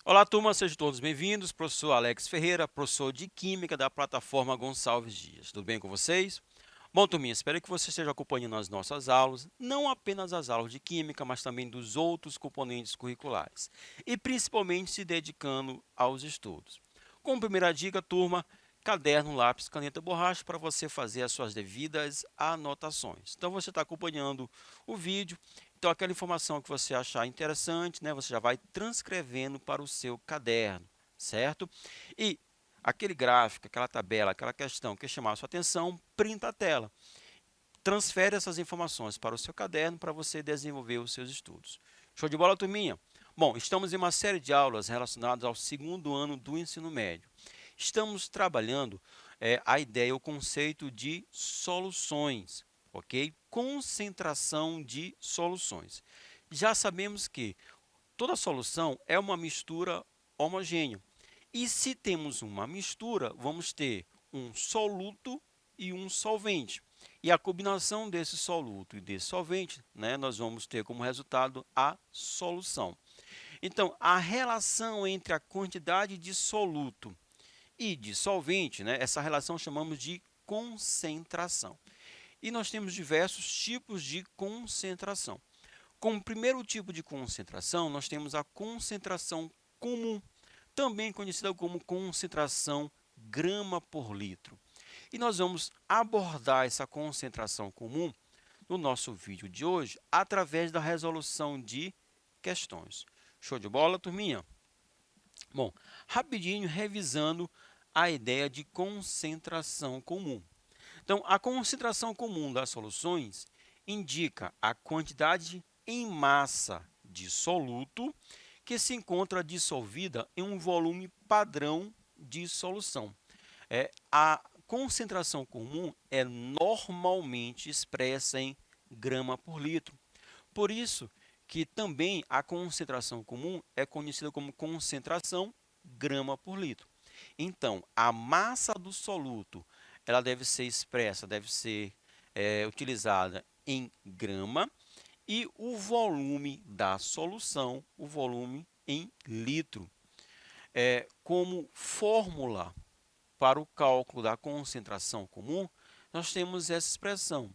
Olá, turma, sejam todos bem-vindos. Professor Alex Ferreira, professor de Química da plataforma Gonçalves Dias. Tudo bem com vocês? Bom, turminha, espero que você esteja acompanhando as nossas aulas, não apenas as aulas de Química, mas também dos outros componentes curriculares, e principalmente se dedicando aos estudos. Como primeira dica, turma, caderno, lápis, caneta, borracha para você fazer as suas devidas anotações. Então, você está acompanhando o vídeo. Então, aquela informação que você achar interessante, né, você já vai transcrevendo para o seu caderno, certo? E aquele gráfico, aquela tabela, aquela questão que chamar a sua atenção, printa a tela. Transfere essas informações para o seu caderno para você desenvolver os seus estudos. Show de bola, turminha? Bom, estamos em uma série de aulas relacionadas ao segundo ano do ensino médio. Estamos trabalhando a ideia, o conceito de soluções, ok? Concentração de soluções. Já sabemos que toda solução é uma mistura homogênea. E se temos uma mistura, vamos ter um soluto e um solvente. E a combinação desse soluto e desse solvente, né, nós vamos ter como resultado a solução. Então, a relação entre a quantidade de soluto e de solvente, né, essa relação chamamos de concentração. E nós temos diversos tipos de concentração. Como primeiro tipo de concentração, nós temos a concentração comum, também conhecida como concentração grama por litro. E nós vamos abordar essa concentração comum no nosso vídeo de hoje através da resolução de questões. Show de bola, turminha? Bom, rapidinho revisando a ideia de concentração comum. Então, a concentração comum das soluções indica a quantidade em massa de soluto que se encontra dissolvida em um volume padrão de solução. A concentração comum é normalmente expressa em grama por litro. Por isso que também a concentração comum é conhecida como concentração grama por litro. Então, a massa do soluto ela deve ser expressa, deve ser utilizada em grama, e o volume da solução, o volume em litro. Como fórmula para o cálculo da concentração comum, nós temos essa expressão.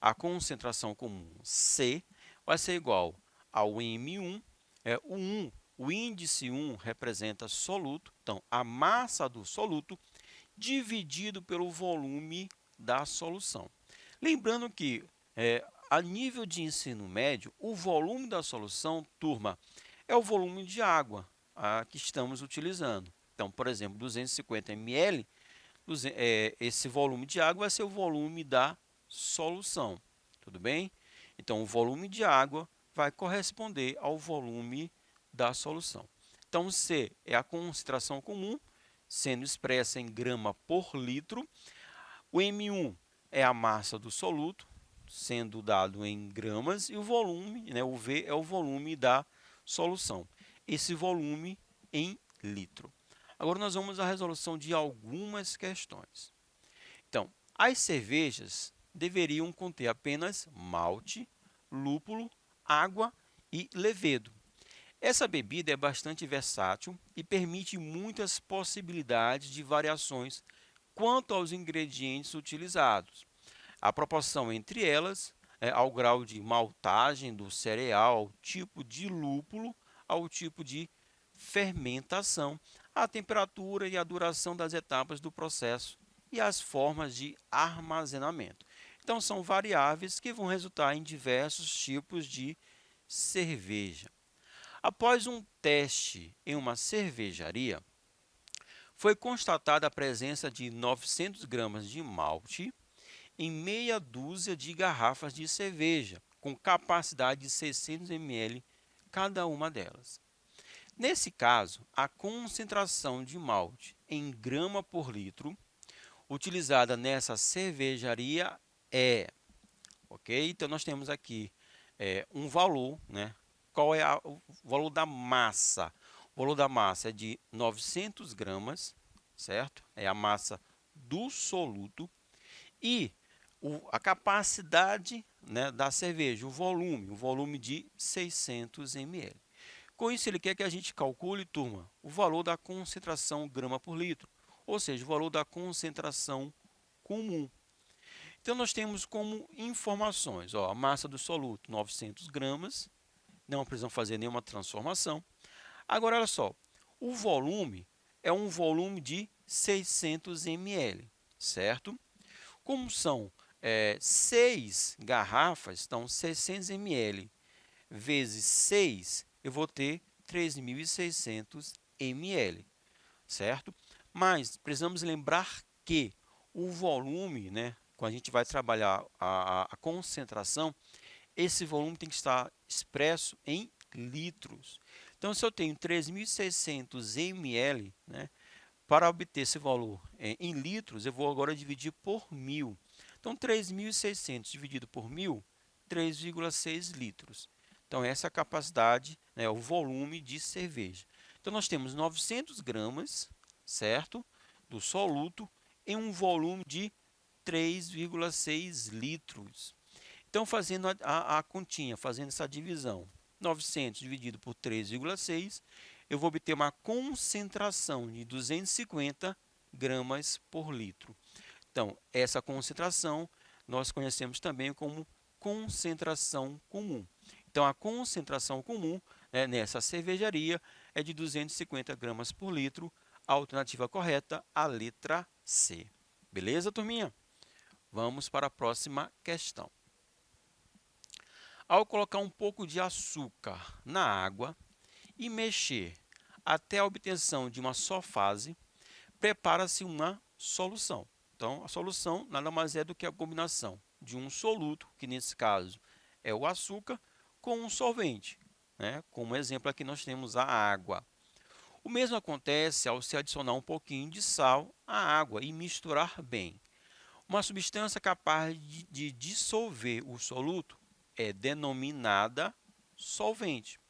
A concentração comum C vai ser igual ao M1, o índice 1 representa soluto, então a massa do soluto dividido pelo volume da solução. Lembrando que a nível de ensino médio, o volume da solução, turma, é o volume de água que estamos utilizando. Então, por exemplo, 250 ml, esse volume de água vai ser o volume da solução. Tudo bem? Então, o volume de água vai corresponder ao volume da solução. Então, C é a concentração comum, sendo expressa em grama por litro. O M1 é a massa do soluto, sendo dado em gramas, e o volume, né, o V, é o volume da solução. Esse volume em litro. Agora nós vamos à resolução de algumas questões. Então, as cervejas deveriam conter apenas malte, lúpulo, água e levedo. Essa bebida é bastante versátil e permite muitas possibilidades de variações quanto aos ingredientes utilizados. A proporção entre elas, ao grau de maltagem do cereal, ao tipo de lúpulo, ao tipo de fermentação, a temperatura e a duração das etapas do processo e as formas de armazenamento. Então, são variáveis que vão resultar em diversos tipos de cerveja. Após um teste em uma cervejaria, foi constatada a presença de 900 gramas de malte em meia dúzia de garrafas de cerveja, com capacidade de 600 ml cada uma delas. Nesse caso, a concentração de malte em grama por litro utilizada nessa cervejaria ok? Então, nós temos aqui um valor, né? Qual é o valor da massa? O valor da massa é de 900 gramas, certo? É a massa do soluto. E a capacidade, né, da cerveja, o volume de 600 ml. Com isso, ele quer que a gente calcule, turma, o valor da concentração grama por litro, ou seja, o valor da concentração comum. Então, nós temos como informações, ó, a massa do soluto, 900 gramas, não precisamos fazer nenhuma transformação. Agora, olha só, o volume é um volume de 600 ml, certo? Como são 6 garrafas, então 600 ml vezes 6, eu vou ter 3.600 ml, certo? Mas precisamos lembrar que o volume, né, quando a gente vai trabalhar a concentração, esse volume tem que estar expresso em litros. Então, se eu tenho 3.600 ml, né, para obter esse valor em litros, eu vou agora dividir por 1.000. Então, 3.600 dividido por 1.000, 3,6 litros. Então, essa é a capacidade, né, o volume de cerveja. Então, nós temos 900 gramas, certo, do soluto, em um volume de 3,6 litros. Então, fazendo a continha, fazendo essa divisão, 900 dividido por 3,6, eu vou obter uma concentração de 250 gramas por litro. Então, essa concentração nós conhecemos também como concentração comum. Então, a concentração comum, né, nessa cervejaria é de 250 gramas por litro. A alternativa correta, a letra C. Beleza, turminha? Vamos para a próxima questão. Ao colocar um pouco de açúcar na água e mexer até a obtenção de uma só fase, prepara-se uma solução. Então, a solução nada mais é do que a combinação de um soluto, que nesse caso é o açúcar, com um solvente, né? Como exemplo aqui nós temos a água. O mesmo acontece ao se adicionar um pouquinho de sal à água e misturar bem. Uma substância capaz de dissolver o soluto é denominada solvente.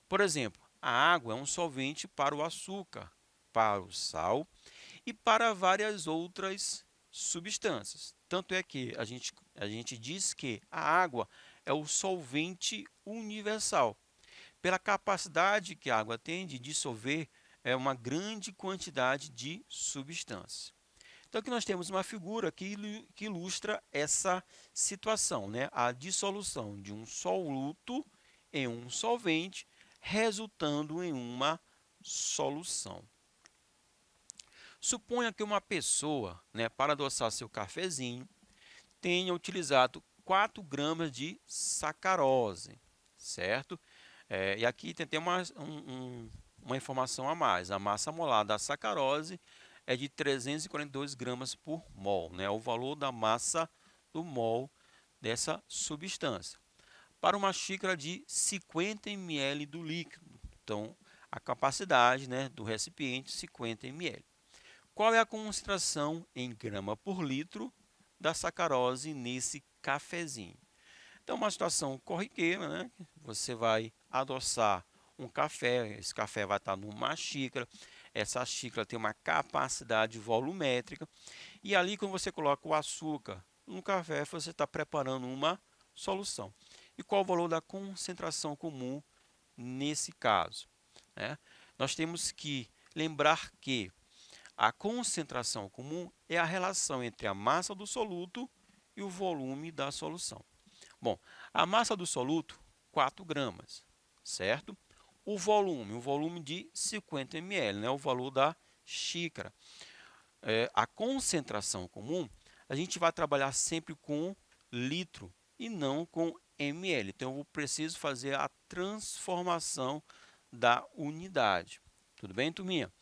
Por exemplo, a água é um solvente para o açúcar, para o sal e para várias outras substâncias. Tanto é que a gente diz que a água é o solvente universal, pela capacidade que a água tem de dissolver uma grande quantidade de substâncias. Então, aqui nós temos uma figura que ilustra essa situação, né? A dissolução de um soluto em um solvente, resultando em uma solução. Suponha que uma pessoa, né, para adoçar seu cafezinho, tenha utilizado 4 gramas de sacarose, certo? E aqui tem uma informação a mais. A massa molar da sacarose é de 342 gramas por mol, né? O valor da massa do mol dessa substância. Para uma xícara de 50 ml do líquido, então a capacidade, né, do recipiente 50 ml. Qual é a concentração em grama por litro da sacarose nesse cafezinho? Então, uma situação corriqueira, né? Você vai adoçar um café, esse café vai estar numa xícara, essa xícara tem uma capacidade volumétrica, e ali quando você coloca o açúcar no café, você está preparando uma solução. E qual o valor da concentração comum nesse caso, né? Nós temos que lembrar que a concentração comum é a relação entre a massa do soluto e o volume da solução. Bom, a massa do soluto, 4 gramas, certo? O volume de 50 ml, né? O valor da xícara. A concentração comum, a gente vai trabalhar sempre com litro e não com ml. Então, eu preciso fazer a transformação da unidade. Tudo bem, turminha?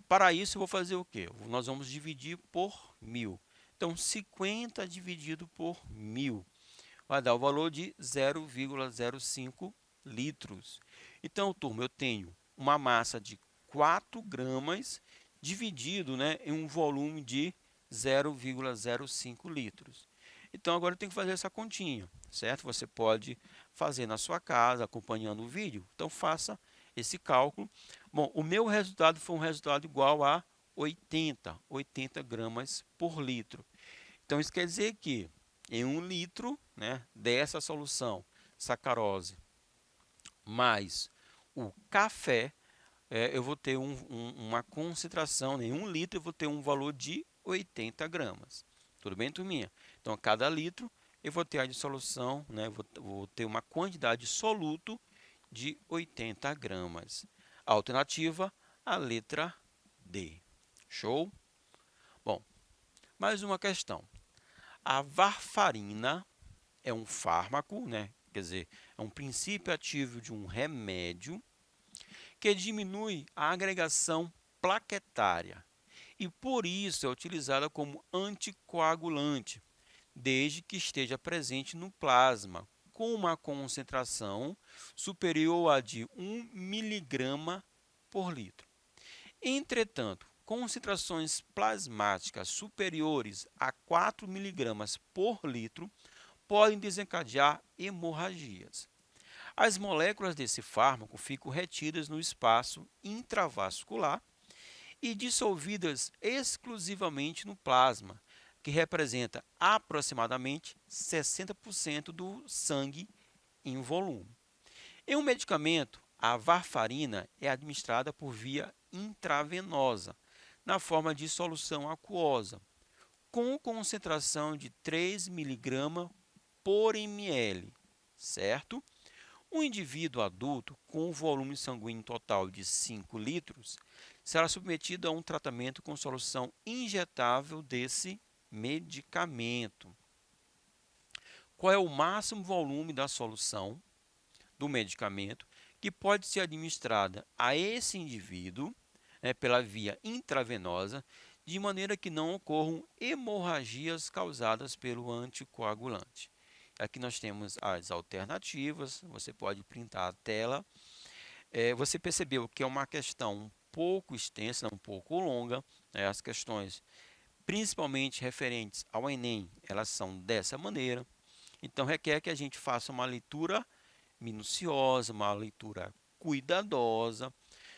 Para isso, eu vou fazer o quê? Nós vamos dividir por 1.000. Então, 50 dividido por 1.000 vai dar o valor de 0,05 litros. Então, turma, eu tenho uma massa de 4 gramas dividido, né, em um volume de 0,05 litros. Então, agora eu tenho que fazer essa continha, certo? Você pode fazer na sua casa, acompanhando o vídeo. Então, faça esse cálculo. Bom, o meu resultado foi um resultado igual a 80 gramas por litro. Então, isso quer dizer que em 1 litro, né, dessa solução sacarose mais o café, eu vou ter uma concentração, né, em 1 litro eu vou ter um valor de 80 gramas. Tudo bem, turminha? Então, a cada litro eu vou ter a dissolução, né, vou ter uma quantidade de soluto de 80 gramas. A alternativa, a letra D. Show? Bom, mais uma questão. A varfarina é um fármaco, né? Quer dizer, é um princípio ativo de um remédio que diminui a agregação plaquetária e por isso é utilizada como anticoagulante, desde que esteja presente no plasma, com uma concentração superior a de 1 miligrama por litro. Entretanto, concentrações plasmáticas superiores a 4 miligramas por litro podem desencadear hemorragias. As moléculas desse fármaco ficam retidas no espaço intravascular e dissolvidas exclusivamente no plasma, que representa aproximadamente 60% do sangue em volume. Em um medicamento, a varfarina é administrada por via intravenosa, na forma de solução aquosa, com concentração de 3 mg por ml, certo? Um indivíduo adulto com volume sanguíneo total de 5 litros será submetido a um tratamento com solução injetável desse medicamento. Qual é o máximo volume da solução do medicamento que pode ser administrada a esse indivíduo, né, pela via intravenosa, de maneira que não ocorram hemorragias causadas pelo anticoagulante? Aqui nós temos as alternativas, você pode printar a tela. Você percebeu que é uma questão um pouco extensa, um pouco longa, né? As questões, principalmente referentes ao Enem, elas são dessa maneira. Então, requer que a gente faça uma leitura minuciosa, uma leitura cuidadosa,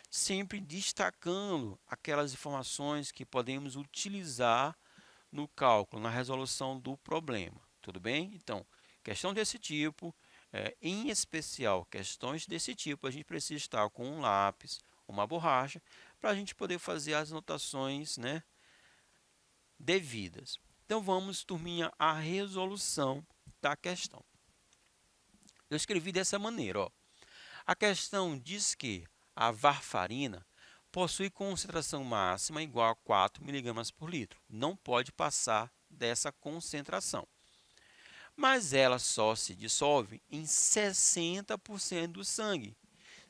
sempre destacando aquelas informações que podemos utilizar no cálculo, na resolução do problema. Tudo bem? Então, questão desse tipo, em especial questões desse tipo, a gente precisa estar com um lápis, uma borracha, para a gente poder fazer as anotações, né, devidas. Então vamos, turminha, à resolução da questão. Eu escrevi dessa maneira, ó. A questão diz que a varfarina possui concentração máxima igual a 4 mg por litro. Não pode passar dessa concentração. Mas ela só se dissolve em 60% do sangue,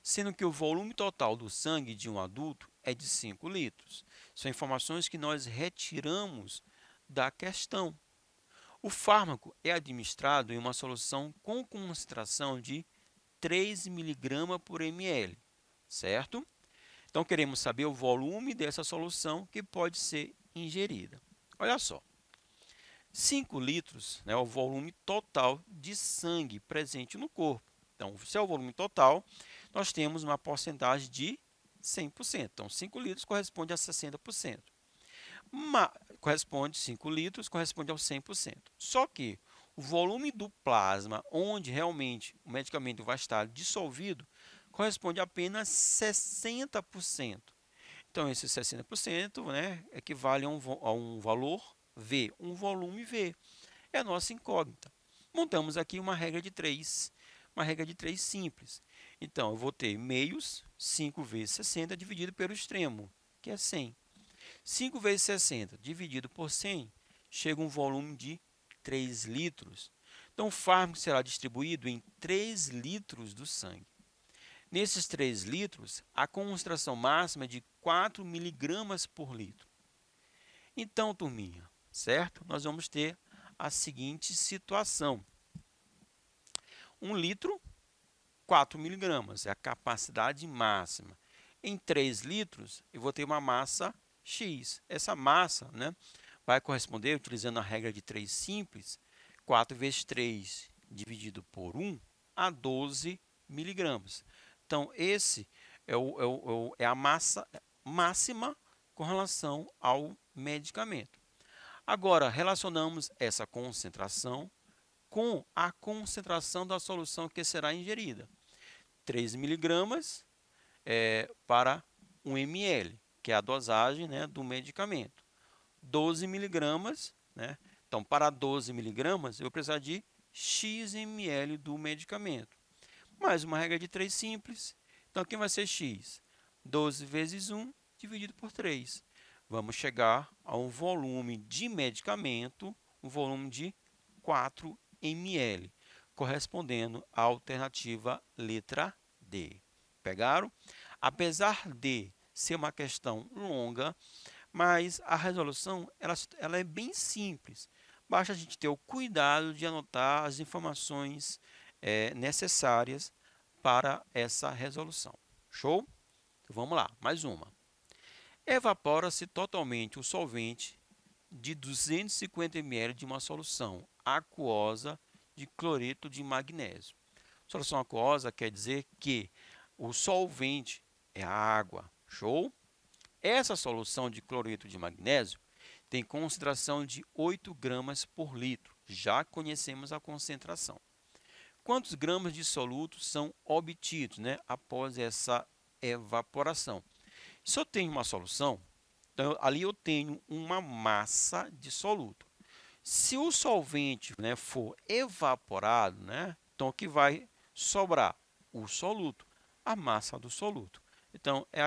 sendo que o volume total do sangue de um adulto é de 5 litros. São informações que nós retiramos da questão. O fármaco é administrado em uma solução com concentração de 3 mg por ml, certo? Então, queremos saber o volume dessa solução que pode ser ingerida. Olha só, 5 litros, né, é o volume total de sangue presente no corpo. Então, se é o volume total, nós temos uma porcentagem de 100%. Então, 5 litros corresponde a 60%. 5 litros corresponde ao 100%. Só que o volume do plasma, onde realmente o medicamento vai estar dissolvido, corresponde a apenas 60%. Então, esse 60%, né, equivale a um valor V, um volume V. É a nossa incógnita. Montamos aqui uma regra de 3, uma regra de 3 simples. Então, eu vou ter meios, 5 vezes 60 dividido pelo extremo, que é 100. 5 vezes 60 dividido por 100, chega um volume de 3 litros. Então, o fármaco será distribuído em 3 litros do sangue. Nesses 3 litros, a concentração máxima é de 4 miligramas por litro. Então, turminha, certo? Nós vamos ter a seguinte situação. 1 litro, 4 miligramas, é a capacidade máxima. Em 3 litros, eu vou ter uma massa X. Essa massa, né, vai corresponder, utilizando a regra de 3 simples, 4 vezes 3 dividido por 1 a 12 miligramas. Então, esse é a massa máxima com relação ao medicamento. Agora, relacionamos essa concentração com a concentração da solução que será ingerida. 3 miligramas para 1 ml, que é a dosagem, né, do medicamento. 12 miligramas, né? Então, para 12 miligramas, eu vou precisar de x ml do medicamento. Mais uma regra de 3 simples. Então, aqui vai ser x. 12 vezes 1 dividido por 3. Vamos chegar a um volume de medicamento, um volume de 4 ml, correspondendo à alternativa letra D. Pegaram? Apesar de ser uma questão longa, mas a resolução ela é bem simples. Basta a gente ter o cuidado de anotar as informações necessárias para essa resolução. Show? Então, vamos lá, mais uma. Evapora-se totalmente o solvente de 250 ml de uma solução aquosa de cloreto de magnésio. Solução aquosa quer dizer que o solvente é a água. Show? Essa solução de cloreto de magnésio tem concentração de 8 gramas por litro. Já conhecemos a concentração. Quantos gramas de soluto são obtidos, né, após essa evaporação? Se eu tenho uma solução, então ali eu tenho uma massa de soluto. Se o solvente, né, for evaporado, né, então o que vai sobrar? O soluto, a massa do soluto. Então, é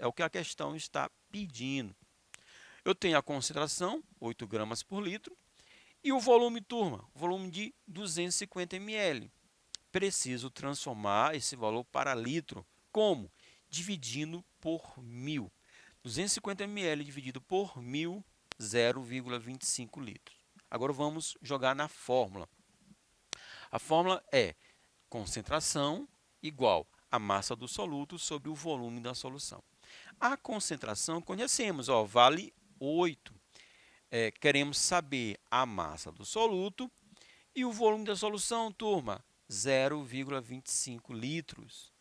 o que a questão está pedindo. Eu tenho a concentração, 8 gramas por litro, e o volume, turma, volume de 250 ml. Preciso transformar esse valor para litro. Como? Dividindo por 1.000. 250 ml dividido por 1.000, 0,25 litros. Agora vamos jogar na fórmula. A fórmula é concentração igual a massa do soluto sobre o volume da solução. A concentração conhecemos, vale 8. Queremos saber a massa do soluto e o volume da solução, turma, 0,25 litros.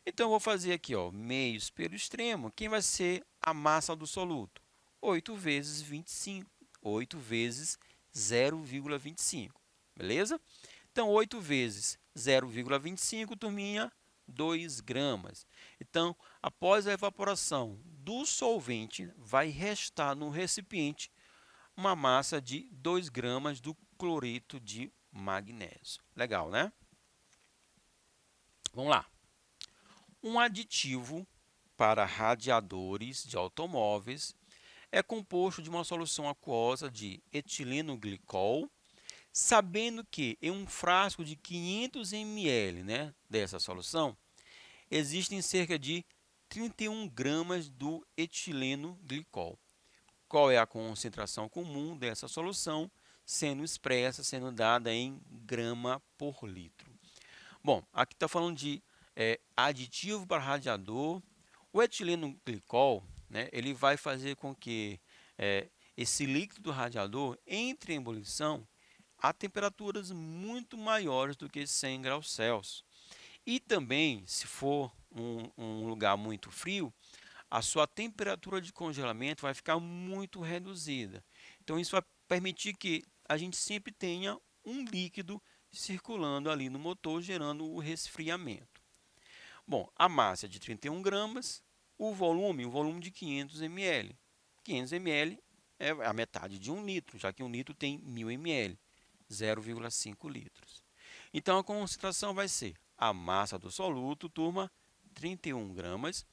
Então, eu vou fazer aqui, meios pelo extremo. Quem vai ser a massa do soluto? 8 vezes 25. 8 vezes 0,25. Beleza? Então, 8 vezes 0,25, turminha, 2 gramas. Então, após a evaporação do solvente, vai restar no recipiente uma massa de 2 gramas do cloreto de magnésio. Legal, né? Vamos lá. Um aditivo para radiadores de automóveis é composto de uma solução aquosa de etileno glicol, sabendo que em um frasco de 500 ml, né, dessa solução, existem cerca de 31 gramas do etileno glicol. Qual é a concentração comum dessa solução, sendo expressa, sendo dada em grama por litro? Bom, aqui está falando de aditivo para radiador. O etileno glicol, né, ele vai fazer com que esse líquido do radiador entre em ebulição a temperaturas muito maiores do que 100 graus Celsius. E também, se for um lugar muito frio, a sua temperatura de congelamento vai ficar muito reduzida. Então, isso vai permitir que a gente sempre tenha um líquido circulando ali no motor, gerando o resfriamento. Bom, a massa é de 31 gramas, o volume de 500 ml. 500 ml é a metade de 1 litro, já que 1 litro tem 1.000 ml, 0,5 litros. Então, a concentração vai ser a massa do soluto, turma, 31 gramas,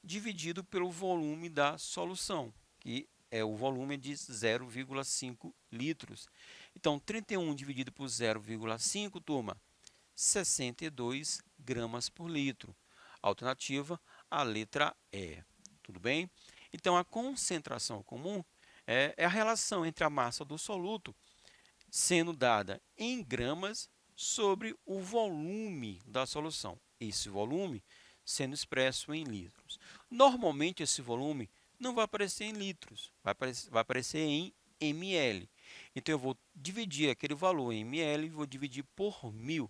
dividido pelo volume da solução, que é o volume de 0,5 litros. Então, 31 dividido por 0,5, turma, 62 gramas por litro. Alternativa, a letra E. Tudo bem? Então, a concentração comum é a relação entre a massa do soluto sendo dada em gramas sobre o volume da solução. Esse volume sendo expresso em litros. Normalmente, esse volume não vai aparecer em litros, vai aparecer em ml. Então, eu vou dividir aquele valor em ml, vou dividir por 1.000.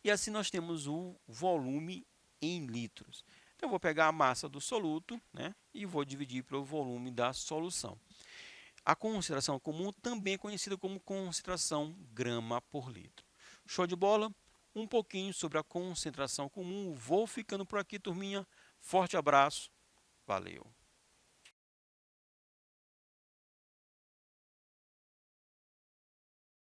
E assim nós temos o volume em litros. eu vou pegar a massa do soluto, né, e vou dividir pelo volume da solução. A concentração comum também é conhecida como concentração grama por litro. Show de bola? Um pouquinho sobre a concentração comum. Vou ficando por aqui, turminha. Forte abraço. Valeu!